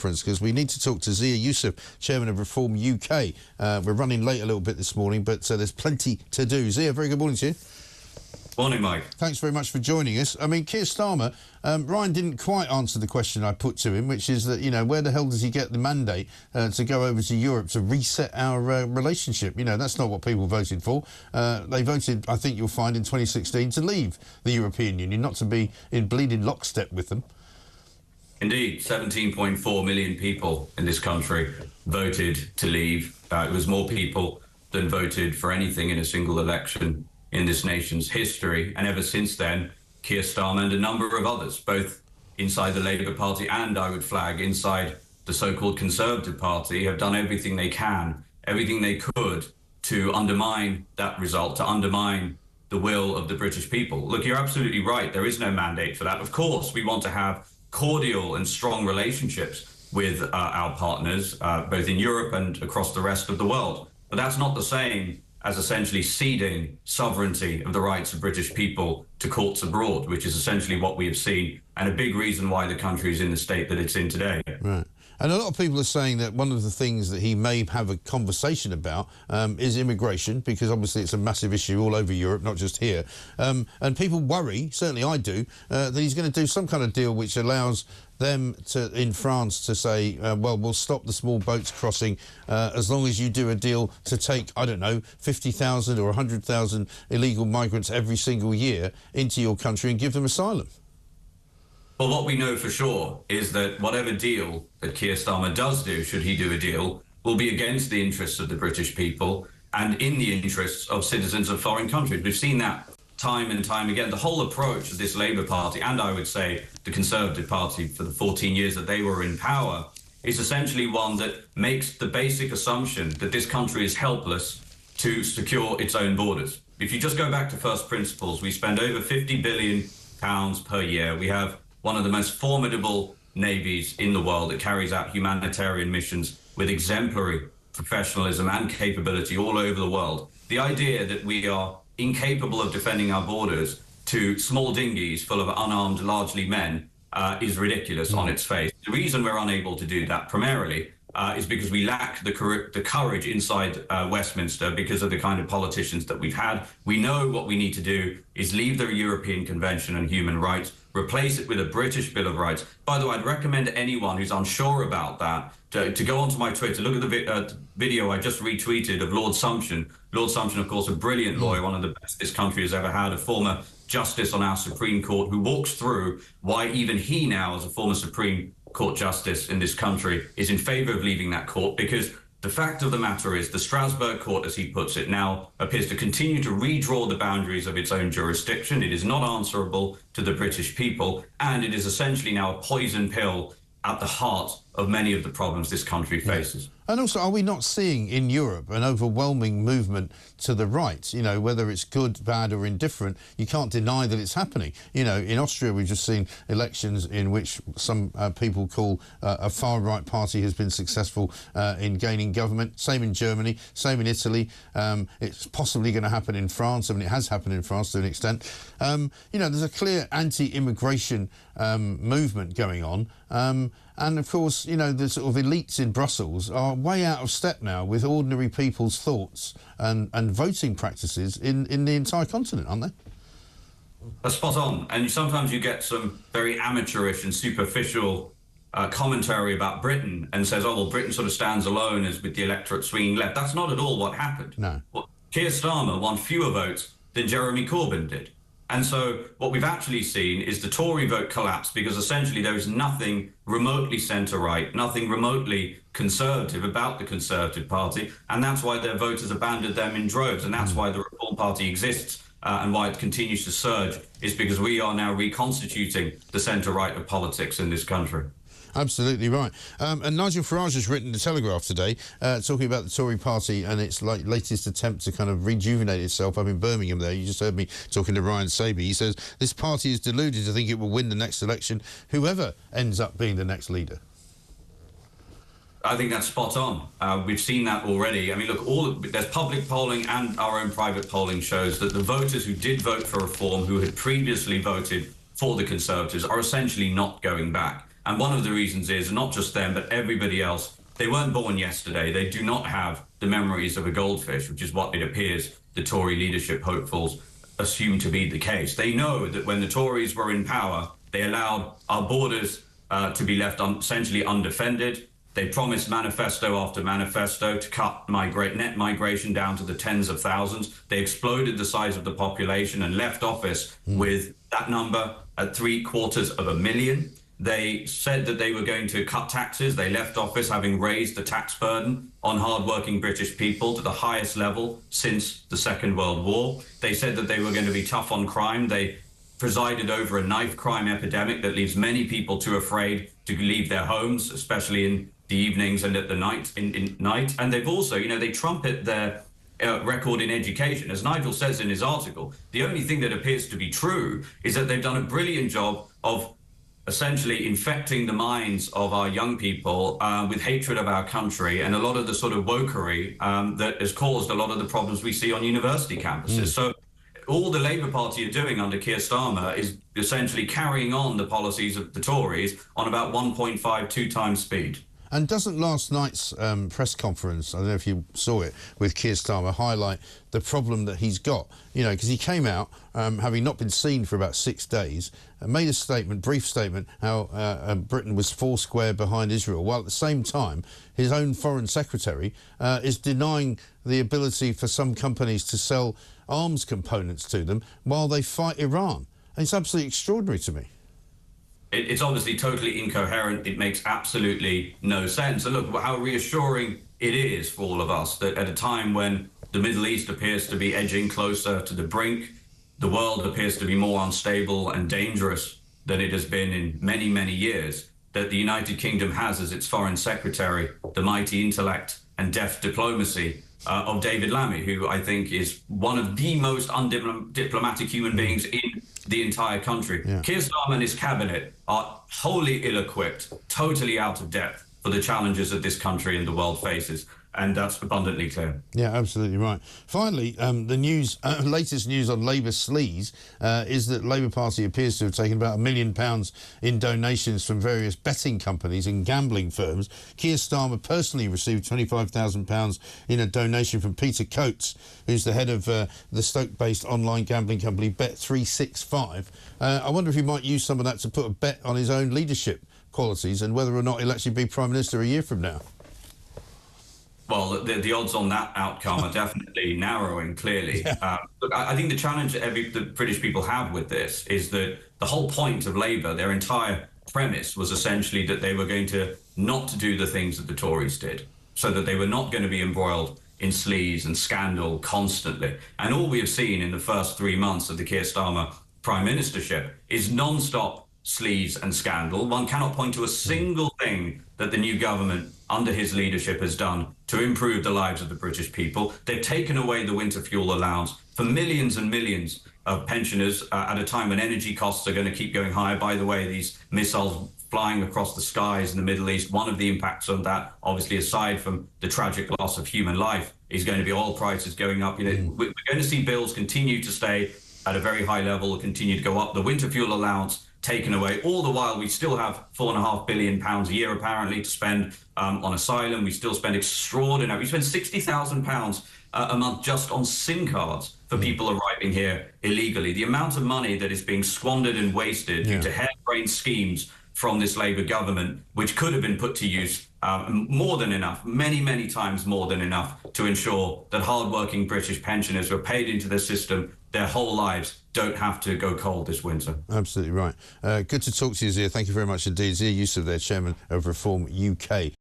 because we need to talk to Zia Yusuf, Chairman of Reform UK. We're running late a little bit this morning, but there's plenty to do. Zia, very good morning to you. Morning, Mike. Thanks very much for joining us. I mean, Keir Starmer, Ryan didn't quite answer the question I put to him, which is that, you know, where the hell does he get the mandate to go over to Europe to reset our relationship? You know, that's not what people voted for. They voted, I think you'll find, in 2016 to leave the European Union, not to be in bleeding lockstep with them. Indeed, 17.4 million people in this country voted to leave. It was more people than voted for anything in a single election in this nation's history. And ever since then, Keir Starmer and a number of others, both inside the Labour Party and, I would flag, inside the so-called Conservative Party, have done everything they can, everything they could to undermine that result, to undermine the will of the British people. Look, you're absolutely right. There is no mandate for that. Of course, we want to have cordial and strong relationships with our partners, both in Europe and across the rest of the world. But that's not the same as essentially ceding sovereignty of the rights of British people to courts abroad, which is essentially what we have seen, and a big reason why the country is in the state that it's in today. Right. And a lot of people are saying that one of the things that he may have a conversation about is immigration, because obviously it's a massive issue all over Europe, not just here. And people worry, certainly I do, that he's going to do some kind of deal which allows them to, in France, to say, well, we'll stop the small boats crossing as long as you do a deal to take, I don't know, 50,000 or 100,000 illegal migrants every single year into your country and give them asylum. Well, what we know for sure is that whatever deal that Keir Starmer does do, should he do a deal, will be against the interests of the British people and in the interests of citizens of foreign countries. We've seen that time and time again. The whole approach of this Labour Party, and I would say the Conservative Party for the 14 years that they were in power, is essentially one that makes the basic assumption that this country is helpless to secure its own borders. If you just go back to first principles, we spend over £50 billion per year. We have one of the most formidable navies in the world that carries out humanitarian missions with exemplary professionalism and capability all over the world. The idea that we are incapable of defending our borders to small dinghies full of unarmed, largely men, is ridiculous on its face. The reason we're unable to do that primarily is because we lack the courage inside Westminster because of the kind of politicians that we've had. We know what we need to do is leave the European Convention on Human Rights, replace it with a British Bill of Rights. By the way, I'd recommend anyone who's unsure about that to go onto my Twitter, look at the video I just retweeted of Lord Sumption. Lord Sumption, of course, a brilliant lawyer, one of the best this country has ever had, a former justice on our Supreme Court, who walks through why even he now, as a former Supreme Court justice in this country, is in favour of leaving that court, because the fact of the matter is the Strasbourg court, as he puts it, now appears to continue to redraw the boundaries of its own jurisdiction. It is not answerable to the British people, and it is essentially now a poison pill at the heart of many of the problems this country faces. And also, are we not seeing in Europe an overwhelming movement to the right? You know, whether it's good, bad or indifferent, you can't deny that it's happening. You know, in Austria, we've just seen elections in which some people call a far-right party has been successful in gaining government. Same in Germany, same in Italy. It's possibly going to happen in France. I mean, it has happened in France to an extent. You know, there's a clear anti-immigration movement going on. And, of course, you know, the sort of elites in Brussels are way out of step now with ordinary people's thoughts and voting practices in the entire continent, aren't they? That's spot on. And sometimes you get some very amateurish and superficial commentary about Britain and says, oh, well, Britain sort of stands alone as with the electorate swinging left. That's not at all what happened. No. Well, Keir Starmer won fewer votes than Jeremy Corbyn did. And so what we've actually seen is the Tory vote collapse because essentially there is nothing remotely centre-right, nothing remotely conservative about the Conservative Party, and that's why their voters abandoned them in droves, and that's why the Reform Party exists and why it continues to surge, is because we are now reconstituting the centre-right of politics in this country. Absolutely right. And Nigel Farage has written in The Telegraph today talking about the Tory party and its latest attempt to kind of rejuvenate itself up in Birmingham there. You just heard me talking to Ryan Saby. He says this party is deluded to think it will win the next election, whoever ends up being the next leader. I think that's spot on. We've seen that already. I mean, look, there's public polling and our own private polling shows that the voters who did vote for reform, who had previously voted for the Conservatives, are essentially not going back. And one of the reasons is not just them, but everybody else. They weren't born yesterday. They do not have the memories of a goldfish, which is what it appears the Tory leadership hopefuls assume to be the case. They know that when the Tories were in power, they allowed our borders to be left essentially undefended. They promised manifesto after manifesto to cut net migration down to the tens of thousands. They exploded the size of the population and left office with that number at 750,000. They said that they were going to cut taxes. They left office having raised the tax burden on hardworking British people to the highest level since the Second World War. They said that they were going to be tough on crime. They presided over a knife crime epidemic that leaves many people too afraid to leave their homes, especially in the evenings and at the night. And they've also, they trumpet their record in education. As Nigel says in his article, the only thing that appears to be true is that they've done a brilliant job of essentially infecting the minds of our young people with hatred of our country and a lot of the sort of wokery that has caused a lot of the problems we see on university campuses. So all the Labour Party are doing under Keir Starmer is essentially carrying on the policies of the Tories on about 1.52 times speed. And doesn't last night's press conference, I don't know if you saw it, with Keir Starmer, highlight the problem that he's got? Because he came out, having not been seen for about 6 days, and made a statement, brief statement, how Britain was foursquare behind Israel, while at the same time, his own Foreign Secretary is denying the ability for some companies to sell arms components to them while they fight Iran. And it's absolutely extraordinary to me. It's obviously totally incoherent. It makes absolutely no sense. And look how reassuring it is for all of us that at a time when the Middle East appears to be edging closer to the brink, the world appears to be more unstable and dangerous than it has been in many, many years, that the United Kingdom has as its Foreign Secretary the mighty intellect and deft diplomacy of David Lammy, who I think is one of the most undiplomatic human beings in the entire country. Yeah. Keir Starmer and his cabinet are wholly ill-equipped, totally out of depth for the challenges that this country and the world faces. And that's abundantly clear. Yeah, absolutely right. Finally, the latest news on Labour sleaze is that Labour Party appears to have taken about £1 million in donations from various betting companies and gambling firms. Keir Starmer personally received £25,000 in a donation from Peter Coates, who's the head of the Stoke-based online gambling company Bet365. I wonder if he might use some of that to put a bet on his own leadership qualities and whether or not he'll actually be Prime Minister a year from now. Well, the odds on that outcome are definitely narrowing, clearly. Look, I think the challenge that the British people have with this is that the whole point of Labour, their entire premise, was essentially that they were going to not to do the things that the Tories did, so that they were not going to be embroiled in sleaze and scandal constantly. And all we have seen in the first 3 months of the Keir Starmer prime ministership is non-stop sleaze and scandal. One cannot point to a single thing that the new government under his leadership has done to improve the lives of the British people. They've taken away the winter fuel allowance for millions and millions of pensioners at a time when energy costs are going to keep going higher. By the way, these missiles flying across the skies in the Middle East, one of the impacts on that, obviously aside from the tragic loss of human life, is going to be oil prices going up. We're going to see bills continue to stay at a very high level, continue to go up. The winter fuel allowance taken away. All the while, we still have £4.5 billion a year, apparently, to spend on asylum. We still spend extraordinary. We spend £60,000 a month just on SIM cards for people arriving here illegally. The amount of money that is being squandered and wasted due to harebrained schemes from this Labour government, which could have been put to use more than enough, many, many times more than enough, to ensure that hard-working British pensioners who are paid into the system their whole lives don't have to go cold this winter. Absolutely right. Good to talk to you, Zia. Thank you very much indeed. Zia Yusuf there, Chairman of Reform UK.